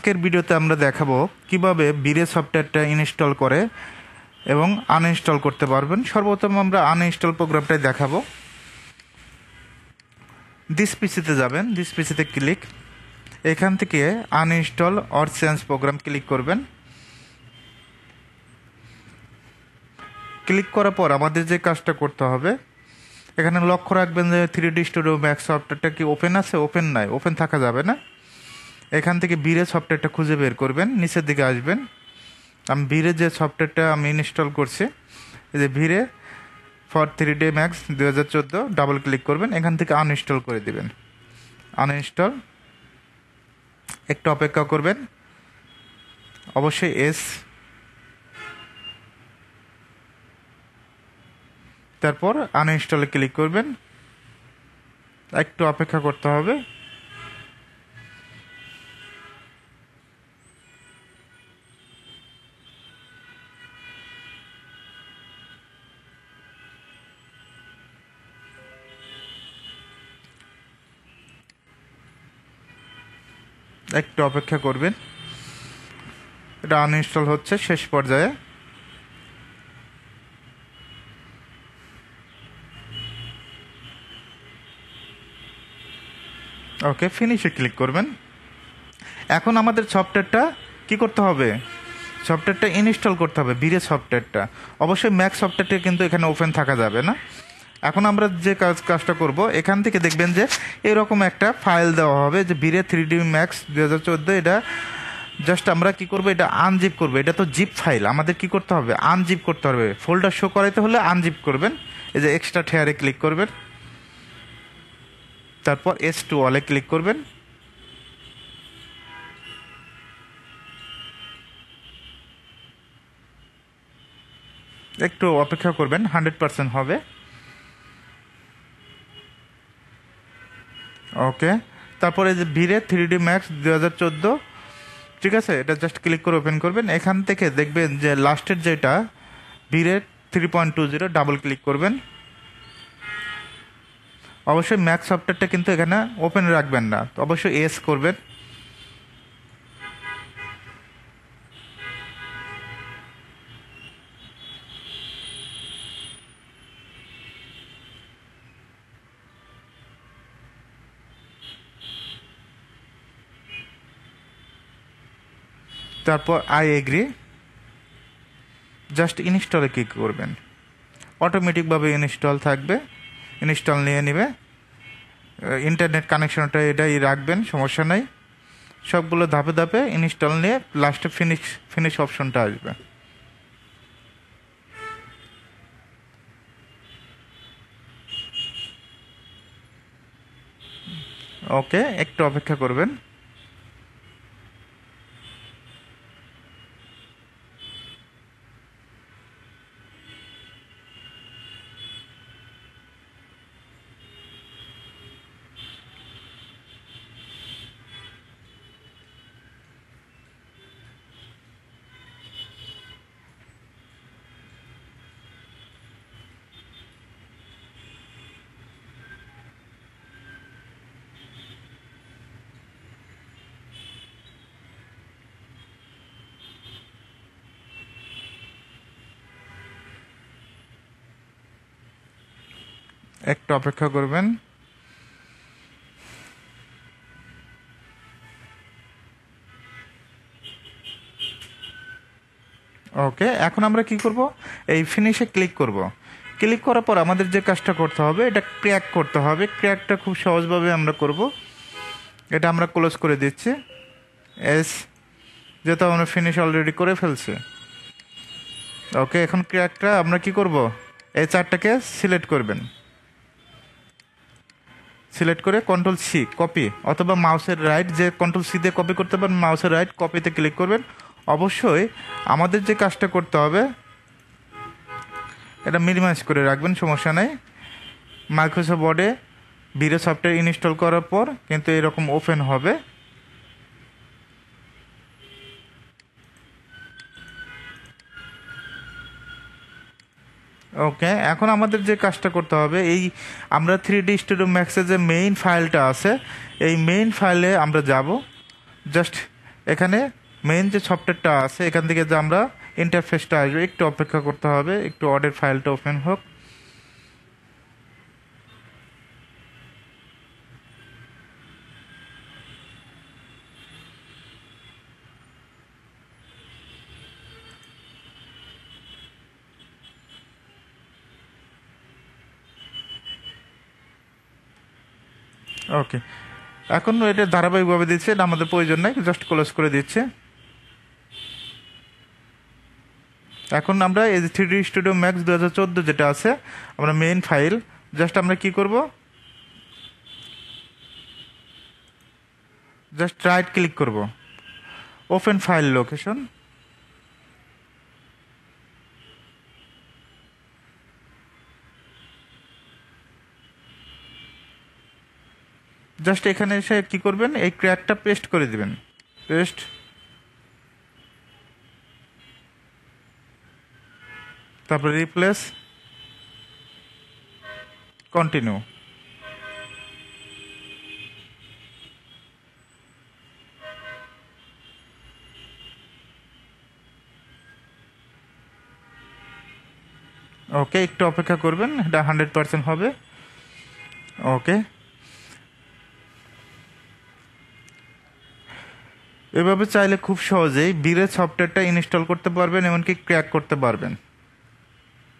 আজকের ভিডিওতে আমরা দেখাবো কিভাবে ভিরে সফটওয়্যারটা ইনস্টল করে এবং আনইনস্টল করতে পারবেন। সর্বপ্রথম আমরা আনইনস্টল প্রোগ্রামটাই দেখাবো। দিস পিসিতে যাবেন, দিস পিসিতে ক্লিক, এখান থেকে uninstall or change program click করবেন। ক্লিক করার পর আমাদের যে কাজটা করতে হবে, এখানে লক্ষ্য রাখবেন যে 3D Studio Max সফটওয়্যারটা কি ওপেন আছে, ওপেন নাই, ওপেন থাকা যাবে না। এখান থেকে ভিরে সফটওয়্যারটা খুঁজে বের করবেন, নিচের দিকে আসবেন। আমি ভিরে যে সফটওয়্যারটা আমি ইনস্টল করছি, এই যে ভিরে for 3D Max 2014, double click করবেন, এখান থেকে আনইনস্টল করে দিবেন। আনইনস্টল, একটু অপেক্ষা করবেন, অবশ্যই এস, তারপর আনইনস্টলে ক্লিক করবেন, একটু অপেক্ষা করতে হবে। একটু অপেক্ষা করবেন, এটা আনইনস্টল হচ্ছে শেষ পর্যায়ে। ওকে, ফিনিশে ক্লিক করবেন। এখন আমাদের সফটওয়্যারটা কি করতে হবে, সফটওয়্যারটা ইনস্টল করতে হবে, ভিরে সফটওয়্যারটা। অবশ্যই ম্যাক সফটওয়্যারটা কিন্তু এখানে ওপেন থাকা যাবে না। এখন আমরা যে কাজটা করব, এখান থেকে দেখবেন যে এরকম একটা ফাইল দেওয়া হবে যে ভিরে 3D Max 2014। এটা জাস্ট আমরা কি করব, এটা আনজিপ করব। এটা তো জিপ ফাইল, আমাদের কি করতে হবে, আনজিপ করতে হবে। ফোল্ডার শো করাইতে হলে আনজিপ করবেন, এই যে এক্সট্রাক্ট হেয়ারে ক্লিক করবেন, তারপর S2 অলে ক্লিক করবেন। একটু অপেক্ষা করবেন, 100% হবে। ওকে, তারপরে যে ভিরে 3D Max 2014, ঠিক আছে, এটা জাস্ট ক্লিক করে ওপেন করবেন। এখান থেকে দেখবেন যে লাস্টের যেটা ভিরে 3.20, ডাবল ক্লিক করবেন। অবশ্যই ম্যাক সফটওয়্যারটা কিন্তু এখানে ওপেন রাখবেন না, তো অবশ্যই এস করবেন। তারপর আই এগ্রি, জাস্ট ইনস্টলে ক্লিক করবেন। অটোমেটিকভাবে ইনস্টল থাকবে, ইনস্টল নিয়ে নেবে। ইন্টারনেট কানেকশনটা এটাই রাখবেন, সমস্যা নাই। সবগুলো ধাপে ধাপে ইনস্টল নিয়ে লাস্টে ফিনিশ অপশনটা আসবে। ওকে, একটু অপেক্ষা করবেন। একটু অপেক্ষা করবেন। ওকে, এখন আমরা কি করব, এই ফিনিশে ক্লিক করব। ক্লিক করার পর আমাদের যে কাজটা করতে হবে, এটা ক্র্যাক করতে হবে। ক্র্যাকটা খুব সহজভাবে আমরা করব। এটা আমরা ক্লোজ করে দিচ্ছি, এস, যেহেতু আমরা ফিনিশ অলরেডি করে ফেলছি। ওকে, এখন ক্র্যাকটা আমরা কি করব, এই চারটাকে সিলেক্ট করবেন। সিলেক্ট করে কন্ট্রোল সি কপি, অথবা মাউসের রাইট, যে কন্ট্রোল সি দিয়ে কপি করতে পারেন, মাউসের রাইট কপিতে ক্লিক করবেন। অবশ্যই আমাদের যে কাজটা করতে হবে, এটা মিনিমাইজ করে রাখবেন, সমস্যা নেই। মাইক্রোসফট ওয়ার্ডে ভিরে সফটওয়্যার ইনস্টল করার পর কিন্তু এরকম ওপেন হবে। ওকে, এখন আমাদের যে কাজটা করতে হবে, এই আমরা 3D Studio Max এর যে মেইন ফাইলটা আছে, এই মেইন ফাইলে আমরা যাব। জাস্ট এখানে মেইন যে সফটওয়্যারটা আছে এখান থেকে যে আমরা ইন্টারফেসটা আসবে, একটু অপেক্ষা করতে হবে, একটু অর্ডের ফাইলটা ওপেন হোক। ওকে, এখন এটা ধারাবাহিকভাবে দিচ্ছে, এটা আমাদের প্রয়োজন নেই, জাস্ট ক্লোজ করে দিচ্ছে। এখন আমরা এই যে 3D স্টুডিও ম্যাক্স 2014 যেটা আছে, আমরা মেইন ফাইল, জাস্ট আমরা কি করব, জাস্ট রাইট ক্লিক করব, ওপেন ফাইল লোকেশন। জাস্ট এখানে এসে কি করবেন, এই ক্র্যাকটা পেস্ট করে দিবেন, পেস্ট, তারপরে রিপ্লেস, কন্টিনিউ। ওকে, একটু অপেক্ষা করবেন, এটা 100% হবে। ওকে, এভাবে চাইলে খুব সহজেই বিরে সফটওয়্যারটা ইনস্টল করতে পারবেন, এমনকি ক্র্যাক করতে পারবেন।